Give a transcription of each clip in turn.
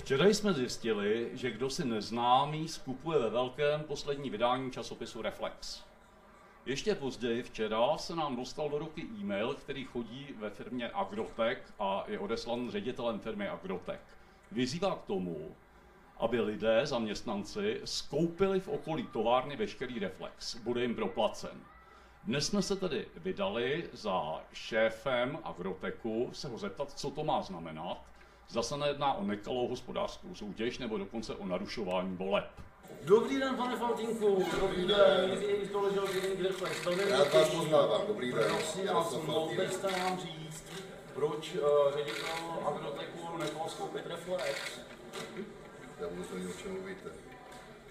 Včera jsme zjistili, že kdo si neznámý skupuje ve velkém poslední vydání časopisu Reflex. Ještě později včera se nám dostal do ruky e-mail, který chodí ve firmě Agrotech a je odeslan ředitelem firmy Agrotech. Vyzývá k tomu, aby lidé, zaměstnanci, skoupili v okolí továrny veškerý Reflex. Bude jim proplacen. Dnes jsme se tedy vydali za šéfem Agrotechu se ho zeptat, co to má znamenat. Zda se nejedná o nekalou hospodářskou soutěž nebo dokonce o narušování voleb. Dobrý den, pane Faltínku. Dobrý den. Někdy to ležel jeden Reflex. Já vás poznávám. Dobrý den. Prosím vás, mohl byste nám říct, proč ředitel Agrotechu nechal skoupit Reflex? Já vůbec nevím, o čem mluvíte.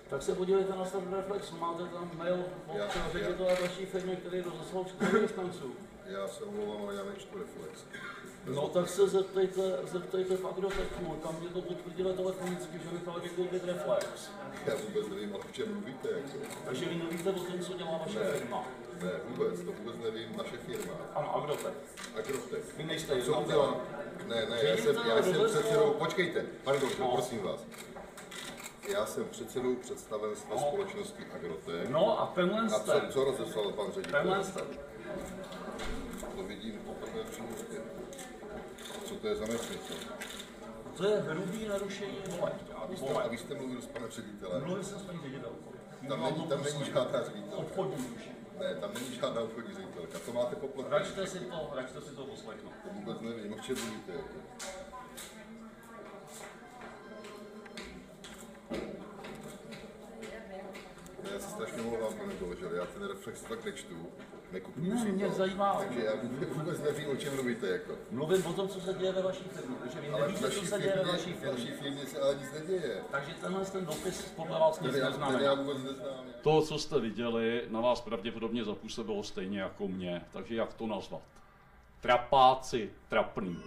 Tak se podívejte na ten Reflex, máte tam mail od ředitele vaší firmy, který rozeslal zaměstnanců. Já se omlouvám, ale já nečtu Reflex. No tak se zeptejte v Agrotechu, tam mě to potvrdili telefonicky, že nechali vykoupit Reflex. Já vůbec nevím, o čem mluvíte. Jako. Takže vy nevíte o tom, co dělá vaše firma? Ne, vůbec, to vůbec nevím, naše firma. Ano, Agrotech. Agrotech. Vy nejste jednatel. Ne, já jsem předsedou, počkejte, pardon, prosím vás. Já jsem předsedou představenstva společnosti Agrotech. No a tenhle jste. A co rozeslal pan ředitel? Tenhle jste. To vidím poprvé v životě. Co to je za nesmysl? To je hrubý narušení voleb. A vy jste mluvil s panem ředitelem? Mluvil jsem s paní ředitelkou. Tam není žádná ředitelka. Obchodní už. Ne, tam není žádná obchodní ředitelka. To máte poplatné. Račte si to poslechnout. To vůbec nevím, o čem mluvíte. Já se strašně omlouvám, pane Doležel, já ten Reflex tak nečtu, nekupuju Ne, si mě to, zajímá. takže já vůbec nevím, o čem mluvíte. Jako. Mluvím o tom, co se děje ve vaší firmě, protože vy nevíte, co se děje ve vaší firmě. V naší firmě se ale nic neděje. Takže ten dopis podle vás nic neznamená. Já vůbec neznám. To, co jste viděli, na vás pravděpodobně zapůsobilo stejně jako mě, takže jak to nazvat? Trapáci trapný.